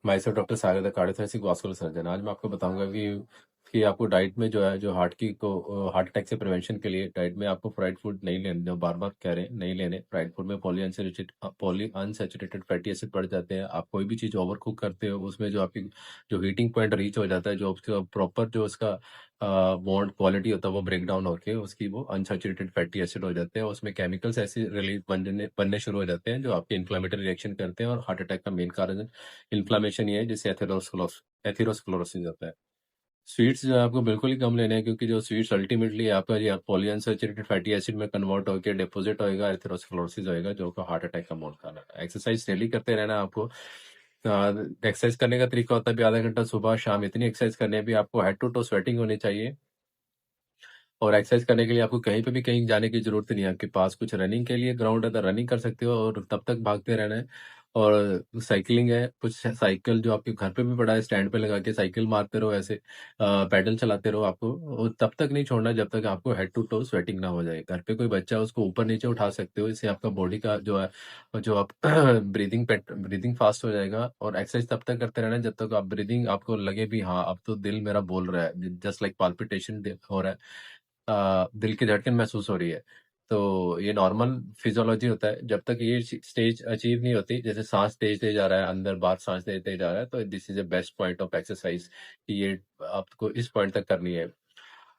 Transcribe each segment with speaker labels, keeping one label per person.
Speaker 1: मैं सिर्फ doctor Sagar the cardiothoracic vascular surgeon. आज मैं आपको बताऊंगा कि आपको डाइट में जो है जो हार्ट अटैक से प्रिवेंशन के लिए डाइट में आपको फ्राइड फूड नहीं लेने, जो बार बार कह रहे हैं नहीं लेने। फ्राइड फूड में पॉली अनसेचुरेटेड फैटी एसिड बढ़ जाते हैं। आप कोई भी चीज़ ओवर कुक करते हो उसमें जो आपकी जो हीटिंग पॉइंट रीच हो जाता है, जो उसका प्रॉपर जो उसका बॉन्ड क्वालिटी होता है वो ब्रेक डाउन होके उसकी वो अनसैचुरेटेड फैटी एसिड हो जाते हैं। उसमें केमिकल्स ऐसे रिलीज बनने शुरू हो जाते हैं जो आपके इन्फ्लेमेटरी रिएक्शन करते हैं, और हार्ट अटैक का मेन कारण इन्फ्लेमेशन ये है जिससे एथेरोस्क्लेरोसिस होता है। स्वीट्स जो है आपको बिल्कुल ही कम लेने हैं, क्योंकि जो स्वीट्स अल्टीमेटली आपका ये पॉलीअनसैचुरेटेड फैटी एसिड में कन्वर्ट होकर डिपॉजिट होएगा, एथेरोस्क्लेरोसिस होएगा, जो आपको हार्ट अटैक का मूल कारण है। एक्सरसाइज डेली करते रहना है आपको। एक्सरसाइज करने का तरीका होता है भी आधा घंटा सुबह शाम इतनी एक्सरसाइज करनी है भी आपको हेड टू टो स्वेटिंग होनी चाहिए। और एक्सरसाइज करने के लिए आपको कहीं पे भी कहीं जाने की ज़रूरत नहीं है। आपके पास कुछ रनिंग के लिए ग्राउंड है तो रनिंग कर सकते हो और तब तक भागते रहना है। और साइकिलिंग है, कुछ साइकिल जो आपके घर पे भी पड़ा है स्टैंड पे लगा के साइकिल मारते रहो ऐसे, पैडल चलाते रहो आपको। और तब तक नहीं छोड़ना जब तक आपको हेड टू टो स्वेटिंग ना हो जाए। घर पे कोई बच्चा है उसको ऊपर-नीचे उठा सकते हो, इससे आपका बॉडी का जो है जो आप ब्रीथिंग फास्ट हो जाएगा। और एक्सरसाइज तब तक करते रहना जब तक आप ब्रीथिंग आपको लगे भी हाँ, अब तो दिल मेरा बोल रहा है, जस्ट लाइक पाल्पिटेशन हो रहा है। दिल की धड़कन महसूस हो रही है। तो ये नॉर्मल फिजियोलॉजी होता है। जब तक ये स्टेज अचीव नहीं होती, जैसे सांस तेज तेज आ रहा है, अंदर बाहर सांस तेज तेज आ रहा है, तो this is a best point of exercise कि ये आपको इस पॉइंट तक करनी है।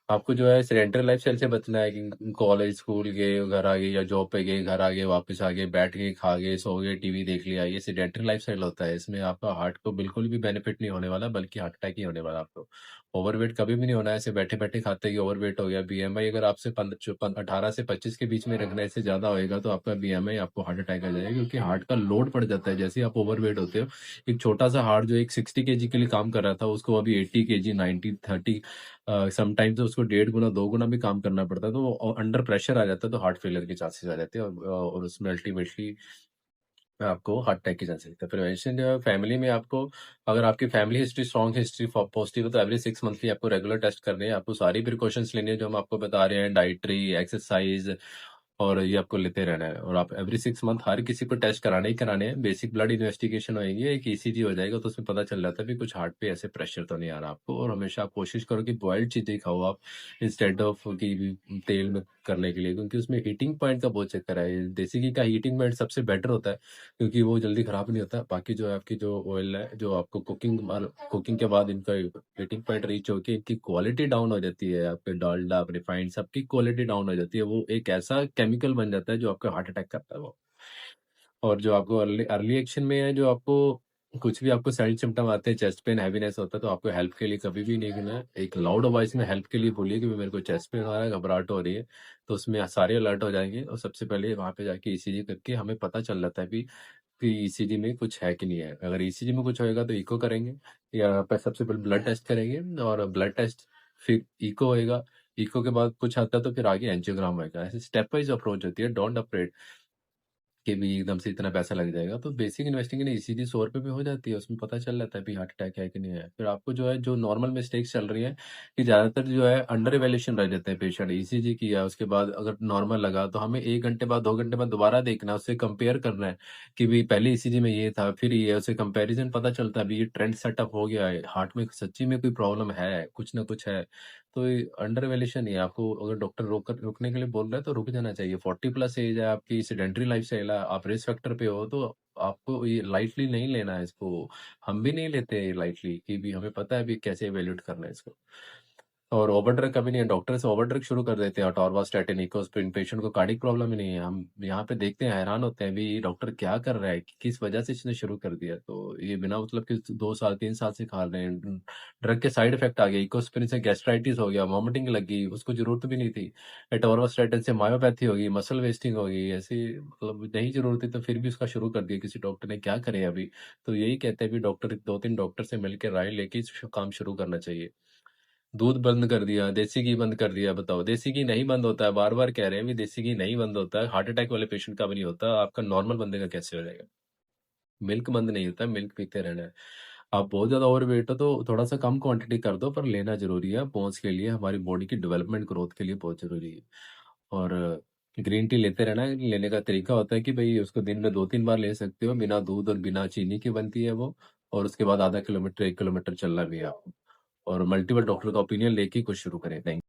Speaker 1: आपको जो है सेडेंटरी लाइफस्टाइल से बचना है कि कॉलेज स्कूल गए घर आ गए या जॉब पे गए घर आ गए वापस आ गए बैठ गए खा गए सो गए टीवी देख लिया, ये सेडेंटरी लाइफस्टाइल होता है। इसमें आपका हार्ट को बिल्कुल भी बेनिफिट नहीं होने वाला, बल्कि हार्ट अटैक ही होने वाला आपको। ओवरवेट कभी भी नहीं होना है, ऐसे बैठे बैठे खाते ही ओवरवेट हो गया। बीएमआई अगर आपसे 18 से 25 के बीच में रखना है, इससे ज्यादा होएगा तो आपका बीएमआई आपको हार्ट अटैक आ जाएगा, क्योंकि हार्ट का लोड पड़ जाता है जैसे ही आप ओवरवेट होते हो। एक छोटा सा हार्ट जो एक 60 kg के लिए काम कर रहा था उसको अभी 80 kg 90 30 समटाइम्स उसको 1.5 गुना 2 गुना भी काम करना पड़ता है, तो वो अंडर प्रेशर आ जाता है तो हार्ट फेलियर के चांसेस आ जाते हैं। और उसमें अल्टीमेटली आपको हार्ट अटैक की चांसेस है। प्रिवेंशन जो है फैमिली में आपको, अगर आपकी family history strong history positive है तो एवरी 6 मंथली आपको रेगुलर टेस्ट करने हैं। आपको सारी प्रिकॉशंस लेनी है जो हम आपको बता रहे हैं, डाइटरी एक्सरसाइज, और ये आपको लेते रहना है। और आप एवरी 6 मंथ हर किसी को टेस्ट कराने ही कराने हैं। बेसिक ब्लड इन्वेस्टिगेशन होएगी, एक ईसीजी हो जाएगा तो उसमें पता चल जाता है भी कुछ हार्ट पे ऐसे प्रेशर तो नहीं आ रहा आपको। और हमेशा आप कोशिश करो कि बॉइल्ड चीजें खाओ आप, इंस्टेड ऑफ कि तेल में करने के लिए, क्योंकि उसमें हीटिंग पॉइंट का बहुत चक्कर है। देसी घी का हीटिंग पॉइंट सबसे बेटर होता है, क्योंकि वो जल्दी खराब नहीं होता। बाकी जो है आपकी जो ऑयल है जो आपको कुकिंग के बाद इनका हीटिंग पॉइंट रीच होकर इनकी क्वालिटी डाउन हो जाती है। आपके डालडा रिफाइंड सबकी क्वालिटी डाउन हो जाती है। वो एक ऐसा केमिकल बन जाता है जो आपको हार्ट अटैक करता है वो। और जो आपको अर्ली अर्ली एक्शन में है, जो आपको कुछ भी आपको साइड सिम्टम आते हैं, चेस्ट पेन हैवीनेस होता है, तो आपको हेल्प के लिए कभी भी नहीं करना है। एक लाउड वॉइस में हेल्प के लिए बोलिए कि मेरे को चेस्ट पेन हो रहा है, घबराहट हो रही है, तो उसमें सारे अलर्ट हो जाएंगे। और सबसे पहले वहां पे जाके ईसीजी करके हमें पता चल जाता है कि ईसीजी में कुछ है कि नहीं है। अगर ईसीजी में कुछ होएगा तो इको करेंगे, या सबसे पहले ब्लड टेस्ट करेंगे, और ब्लड टेस्ट फिर इको होएगा। इको के बाद कुछ आता है तो फिर आगे एंजियोग्राम होएगा। ऐसे स्टेप वाइज अप्रोच होती है, डोंट अफ्रेड कि भी एकदम से इतना पैसा लग जाएगा। तो बेसिक इन्वेस्टिगेशन ईसीजी 100 रुपए में हो जाती है, उसमें पता चल जाता है भी हार्ट अटैक है कि नहीं है। फिर आपको जो है जो नॉर्मल मिस्टेक्स चल रही है कि ज़्यादातर जो है अंडर इवेल्यूशन रह जाते हैं पेशेंट। ईसीजी किया उसके बाद अगर नॉर्मल लगा तो हमें 1 घंटे बाद 2 घंटे बाद दोबारा देखना है, उससे कंपेयर करना है कि भी पहले ईसीजी में ये था फिर ये, उससे कंपेरिजन पता चलता है भी ये ट्रेंड सेटअप हो गया है, हार्ट में सच्ची में कोई प्रॉब्लम है, कुछ ना कुछ है। तो ये अंडर वैल्यूएशन ही है। आपको अगर डॉक्टर रुकने के लिए बोल रहा है तो रुक जाना चाहिए। 40+ एज है आपकी, सेडेंटरी लाइफस्टाइल है, आप रिस्क फैक्टर पे हो, तो आपको ये लाइटली नहीं लेना है इसको। हम भी नहीं लेते लाइटली कि भी हमें पता है भी कैसे इवेल्यूएट करना है इसको। और ओवर ड्रग कभी नहीं है, डॉक्टर से ओवर ड्रग शुरू कर देते हैं, अटोरवास्टैटिन इकोस्प्रिन। पेशेंट को कार्डियक प्रॉब्लम ही नहीं है, हम यहाँ पे देखते हैं हैरान होते हैं भी डॉक्टर क्या कर रहा है, किस वजह से इसने शुरू कर दिया। तो ये बिना मतलब कि 2 साल 3 साल से खा रहे हैं। ड्रग के साइड इफेक्ट आ गए, इकोस्प्रिन से गैस्ट्राइटिस हो गया, वॉमिटिंग लग गई, उसको जरूरत भी नहीं थी। एटोरवास्टैटिन से मायोपैथी हो गई, मसल वेस्टिंग हो गई, ऐसी मतलब नहीं जरूरत थी तो फिर भी उसका शुरू कर दिया किसी डॉक्टर ने, क्या करे अभी। तो यही कहते हैं भी डॉक्टर 2-3 डॉक्टर से मिलकर राय लेके काम शुरू करना चाहिए। दूध बंद कर दिया, देसी घी बंद कर दिया, बताओ देसी घी नहीं बंद होता है, बार बार कह रहे हैं भी देसी घी नहीं बंद होता है। हार्ट अटैक वाले पेशेंट का भी नहीं होता, आपका नॉर्मल बंदे का कैसे हो जाएगा। मिल्क बंद नहीं होता, मिल्क पीते रहना है। आप बहुत ज्यादा ओवरवेट हो तो थोड़ा सा कम क्वांटिटी कर दो, पर लेना जरूरी है, बोन्स के लिए, हमारी बॉडी की डेवलपमेंट ग्रोथ के लिए बहुत जरूरी है। और ग्रीन टी लेते रहना है। लेने का तरीका होता है कि भाई उसको दिन में 2-3 बार ले सकते हो, बिना दूध और बिना चीनी की बनती है वो। और उसके बाद आधा किलोमीटर 1 किलोमीटर चलना भी है आपको, और मल्टीपल डॉक्टर का ओपिनियन लेके ही कुछ शुरू करें। थैंक